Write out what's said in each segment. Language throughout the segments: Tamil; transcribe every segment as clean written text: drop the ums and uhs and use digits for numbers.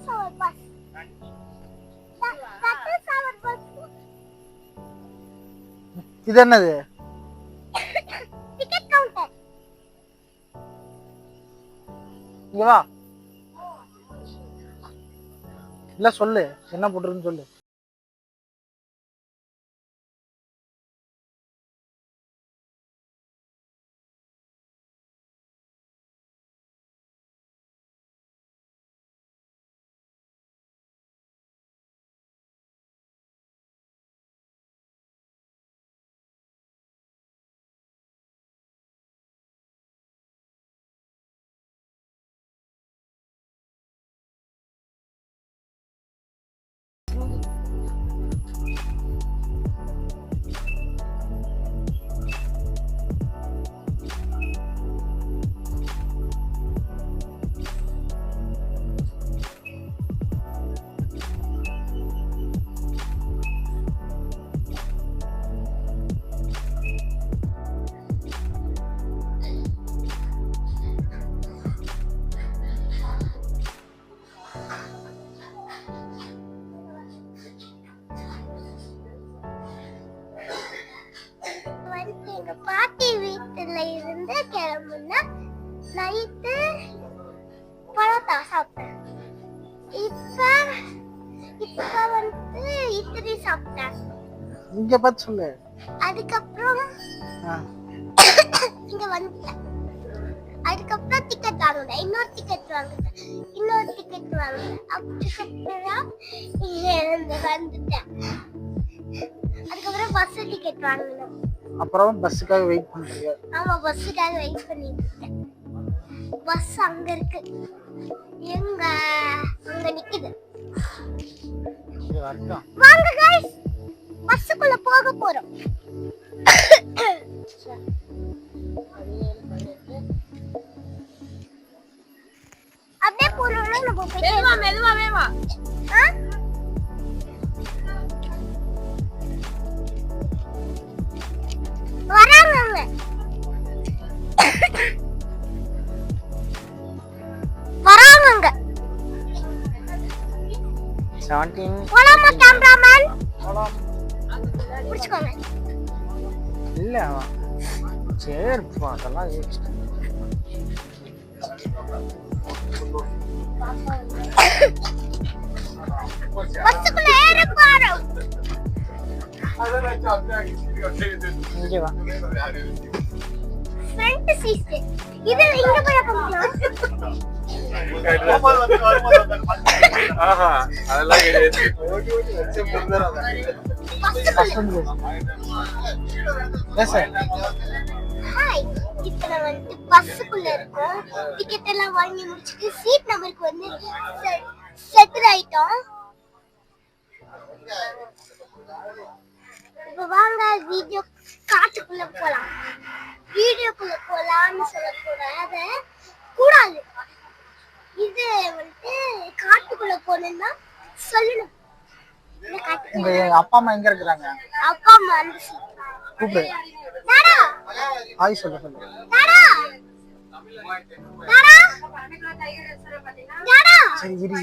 our bus. That is our bus. இது என்னது? Ticket counter. இங்க வா. இல்ல சொல்லு, என்ன போட்டுருக்குன்னு சொல்லு. எங்க பாட்டி வீட்டுல இருந்து கிளம்புனா நைட்டு பரோட்டா சாப்பிட்டேன். இப்ப வந்து இட்லி சாப்பிட்டேன். இங்க பார்த்து சொல்லு. அதுக்கப்புறம் இங்க வந்துட்டேன். அதுக்கப்புறம் டிக்கெட் வாங்கினேன். இன்னொரு டிக்கெட் வாங்கினேன். அதுக்கப்புறம் இங்க இருந்து வந்துட்டேன். அதுக்கப்புறம் பஸ் டிக்கெட் வாங்கினேன். அப்புறம் பஸ்ஸுக்காக வெயிட் பண்றீங்க? ஆமா, பஸ்ஸுக்காக வெயிட் பண்ணிட்டு இருக்கேன். பஸ் அங்க இருக்கு. எங்க அங்க நிக்குது. வாங்க गाइस, பஸ்ஸுக்குள்ள போக போறோம். அப்படியே போறோம்னா நம்ம மெதுவா வராங்க. வராங்க 17 போலாமா கேமராமேன்? புடிச்சுக்கோங்க. இல்ல சரி அதெல்லாம் பஸ்ஸுக்குள்ள ஏற போறோம். இங்க வா. ஃப்ரண்ட் சீட் இது இங்க போய் உட்காரலாம். ஆஹா அதெல்லாம் கிடையாது. ஹாய், இப்போ நம்ம வந்து பஸ்ஸுக்குள்ள இருக்கோம். டிக்கெட் எல்லாம் வாங்கி முடிச்சிட்டு சீட் நம்பருக்கு வந்து செட்டில் ஆயிட்டோம். இப்போ வாங்க வீடியோ காட்டுக்குள்ள போலாம். வீடியோக்குள்ள போலாம்னு சொல்லக்கூடாது. இது வந்து காட்டுக்குள்ள போனா சொல்லணும். உங்க அப்பா அம்மா எங்க இருக்காங்க? அப்பா அம்மா வந்து கூப்பிடு. டாடா ஹாய் சொல்லு. டாடா டாடா டாடா. சரி இரு.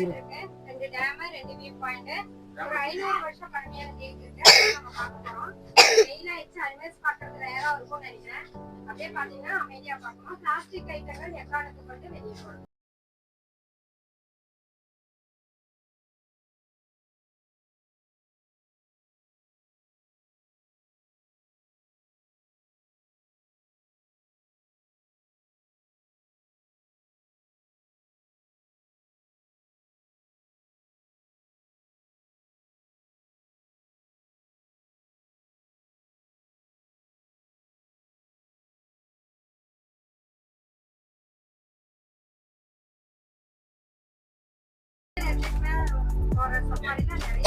2 டேம் 2 வியூ பாயிண்ட் ஒரு 500 வருஷம் பழமையான தேக்கு இருக்கு. நம்ம பார்க்கறோம். மெயினா அனிமல்ஸ் பார்க்கிறது ரேரா இருக்கும்னு நினைக்கிறேன். அப்படியே பாத்தீங்கன்னா அமைதியா பார்க்கணும். பிளாஸ்டிக் ஐட்டங்கள் எக்காரணத்துக்கு வந்து வெளியே போகணும். ஒரு சஃபாரில நிறைய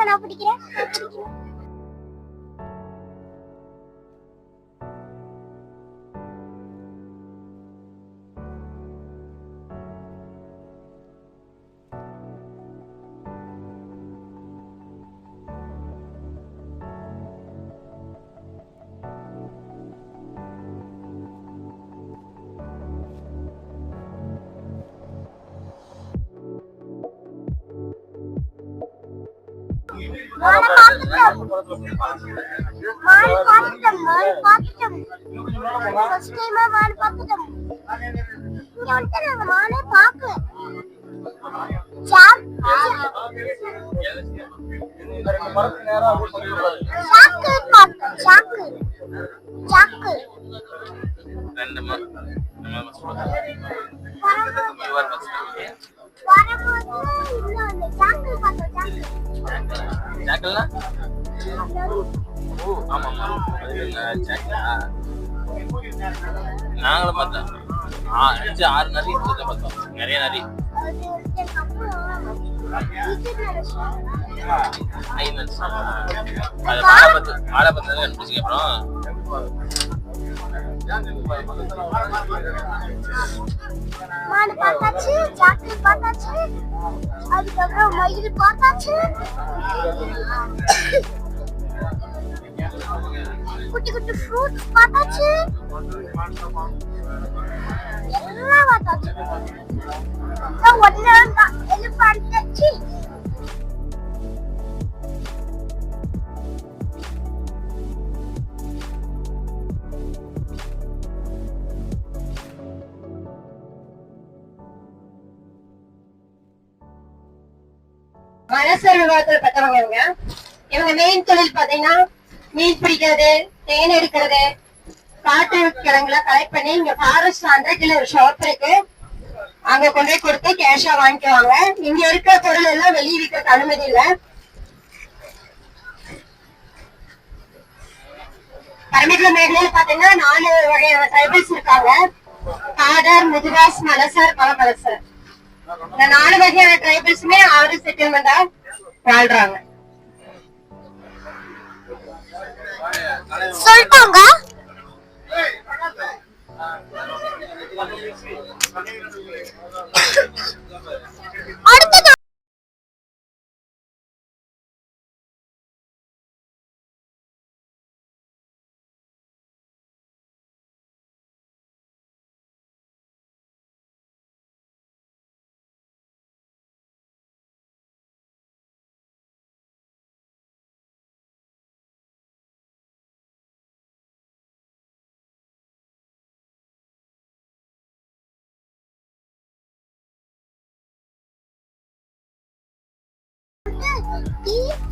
நான் பிடிக்கிறேன். மானை பார்த்துட்டோம் ஃபர்ஸ்ட் டைம் மானை பார்த்துட்டோம் இங்க வந்து நாங்க மானை பார்க்கல சாக்கு நாங்களும் பார்த்தோம் 5-6 நரி பார்த்தோம். நிறைய நரி மாலை பத்து கண்டுபிடிச்சிங்க. அப்புறம் மான் பார்த்தாச்சு, சாக்கு பார்த்தாச்சு, அதுக்கப்புறம் மயில் பார்த்தாச்சு, குட்டி குட்டி ஃப்ரூட்ஸ் பார்த்தாச்சு, எல்லாம் பார்த்தாச்சு. ஒன்னு எலிஃபண்ட் மனசர் விவாதத்துல பெற்றவங்க இவங்க மெயின் தொழில் பாத்தீங்கன்னா மீன் பிடிக்கிறது, தேன் எடுக்கிறது, காட்டு கிழங்குல கலெக்ட் பண்ணி இங்க ஃபாரஸ்ட் 100 கிலோ ஷாப் இருக்கு, அங்க கொண்டு போய் கொடுத்து கேஷா வாங்கிக்குவாங்க. இங்க இருக்கிற பொருள் எல்லாம் வெளியே விற்கிறது அனுமதி இல்ல. பரமக்குள மேഖലയിൽ பாத்தீங்கன்னா 4 வகையான ட்ரைபல்ஸ் இருக்காங்க. காடர், முதுகாஸ், மலசர், பலபலசர். இந்த 4 வகையான ட்ரைபல்ஸுமே 6 செட்டில்மெண்டா வாழ்றாங்க. சொல்லிட்டாங்க. அடுத்தது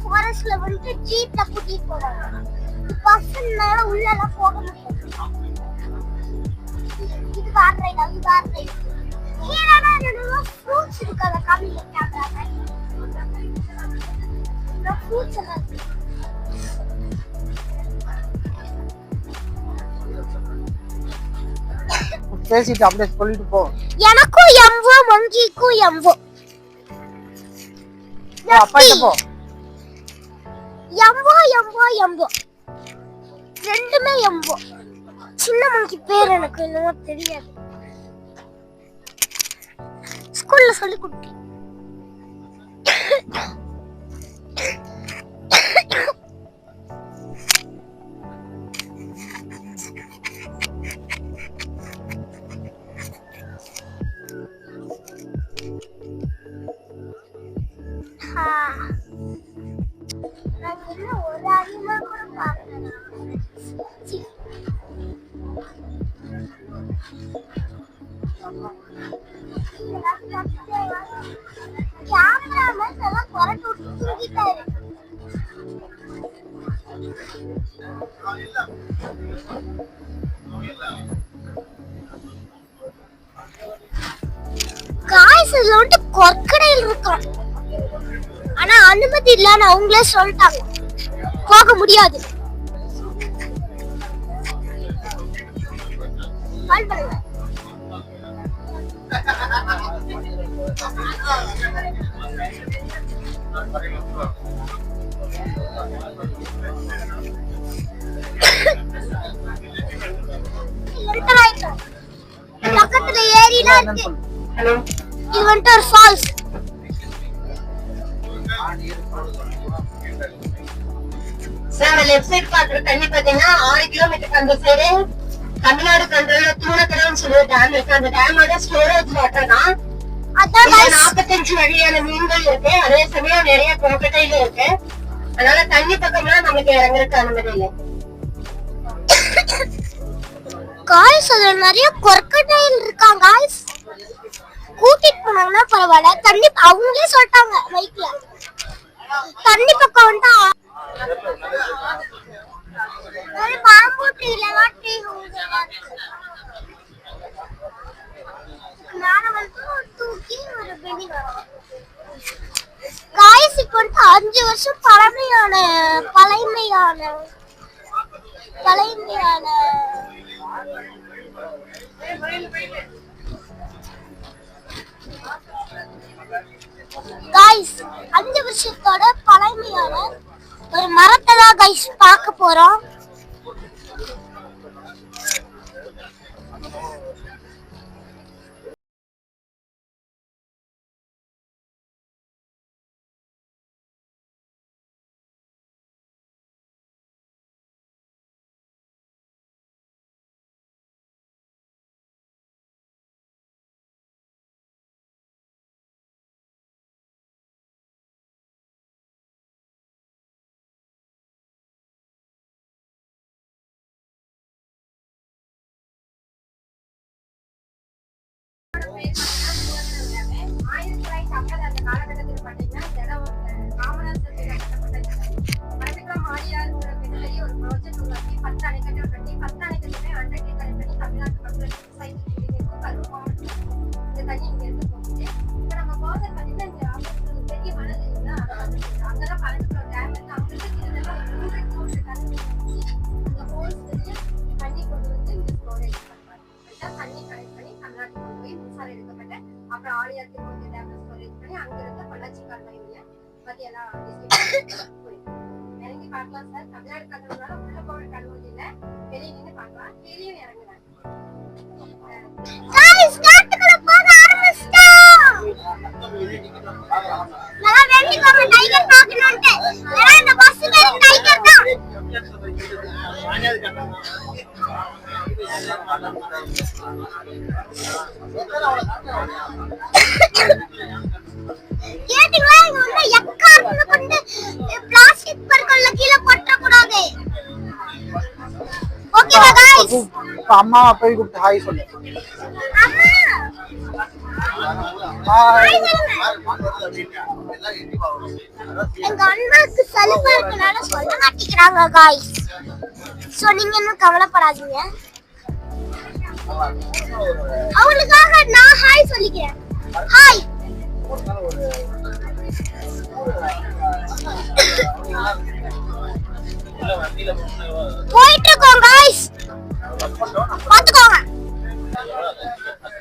ஃபாரஸ்ட்ல வந்து ஜீப்ல கூட்டிட்டு போவாங்க. பஸ்னால உள்ள எல்லாம் போக முடியாது. இது கார் ரைட், அது கார் ரைட். கீழனா என்னன்னா ஃப்ரூட்ஸ் இருக்காத கம்மில கேக்குறாங்க. இந்த ஃப்ரூட்ஸ் எல்லாம் பேசிட்டு அப்படியே சொல்லிட்டு போ. எனக்கும் எம்போ, மங்கிக்கும் எம்போ. அப்பா கிட்ட போ. எம்போ எம்போ எம்போ ரெண்டுமே எம்போ. சின்ன மங்கி பேர் எனக்கு என்னமோ தெரியாது, ஸ்கூல்ல சொல்லி கொடுத்தேன். ஒரு அனிமா கூட பார்க்கல. கேமராமேன் எல்லாம் புரட்டு விட்டு தூக்கிட்டாரு. காய்ஸ் இதுல வந்து கொற்கடையில் இருக்கான், ஆனா அனுமதி இல்லன்னு அவங்களே சொல்லிட்டாங்க, போக முடியாது. கால் பண்ணுங்க. பக்கத்துல ஏரிலாம் இருக்கு. இது வந்துட்டு ஒரு ஃபால்ஸ். சார் லெஃப்ட் சைடு பாக்குற தண்ணி பாத்தீங்கன்னா 6 கிலோமீட்டருக்கு அந்த சைடு தமிழ்நாடு கண்ட்ரோல்ல தூணக்கடவுன்னு சொல்லி டேம் இருக்கு. அந்த டேமோட ஸ்டோரேஜ் வாட்டர் தான். அதான் 45 வகையான மீன்கள் இருக்கு. அதே சமயம் நிறைய குரக்கட்டையில இருக்கு. அதனால தண்ணி பக்கம்லாம் நமக்கு இறங்குறதுக்கு அனுமதி இல்லை. காய்ஸ் அதுல நிறைய கொர்க்கடைல் இருக்காங்க காய்ஸ். கூட்டிட்டு போனாங்கன்னா பரவாயில்ல. தண்ணி அவங்களே சொல்லிட்டாங்க மைக்ல தண்ணி பக்கம் வந்துட்டா பாம்பு ட்ரீல வாட்டி மேல வந்து தூக்கி ஒரு பெண்ணி வரும் காய்ஸ். இப்போ வந்து 5 வருஷம் பழமையான காய்ஸ் 5 வருஷத்தோட பழமையான ஒரு மரத்தை தான் காய்ஸ் பார்க்க போறோம். அந்த காலகட்டத்தில் பாத்தீங்கன்னா இந்த இடம் காமராஜர் கட்டப்பட்ட மாடியாருங்கிற பெரிய ஒரு ப்ராஜெக்ட் உருவாக்கி 10 அணைக்கட்டை கட்டி 10 அணைக்கட்டுமே அன்றைக்கு கனெக்ட் பண்ணி தமிழ்நாட்டு மக்களுக்கு விவசாயத்துக்கு கருவு மாவட்டம் இந்த தண்ணி இங்க இருந்து போகுது. இப்ப நம்ம போதை பாத்தீங்கன்னா இந்த பெரிய மணல் இல்லைங்களா, அங்கதான் 12 டேம் இருக்கு. அங்க இருந்து இதெல்லாம் 3 கிலோமீட்டர் அந்த ஹோல்ஸ் தண்ணி கொண்டு வந்து இங்க ஸ்டோரேஜ் பண்ணுவாங்க. தண்ணி கனெக்ட் பண்ணி தமிழ்நாட்டுக்கு கொண்டு போய் மின்சாரம் எடுக்கப்பட்ட அப்புறம் ஆலியார் திருமண டேம்ல ஸ்டோரேஜ் பண்ணி அங்க இருந்து பொள்ளாச்சி கால்வாயில மத்தியெல்லாம் இறங்கி பார்க்கலாம் சார். தமிழ்நாடு கடவுளால உள்ள போற கடவுள் இல்ல, வெளியே நின்று பார்க்கலாம். வெளியே இறங்குறாங்க. காய்ஸ் காட்டுக்குள்ள போக ஆரம்பிச்சிட்டோம். நான் வேண்டிக்கோங்க டைகர் பார்க்கணும்னு. ஏன்னா இந்த பஸ் வேற டைகர் தான். கேட்டிங்களா இங்க வந்து எக்காரணம் கொண்டு பிளாஸ்டிக் பொருட்கள கீழ கொட்ட கூடாது. ஓகேவா गाइस? அம்மா போய் கூப்பிட்டு ஹாய் சொல்லு. அம்மா ஹாய். எங்க அண்ணாக்கு சலுப்பா இருக்கனால சொல்ல மாட்டேங்கிறாங்க गाइस. சோ நீங்க இன்னும் கவலைப்படாதீங்க. அவளுக்காக நான் ஹாய் சொல்லிக்கிறேன். ஹாய்.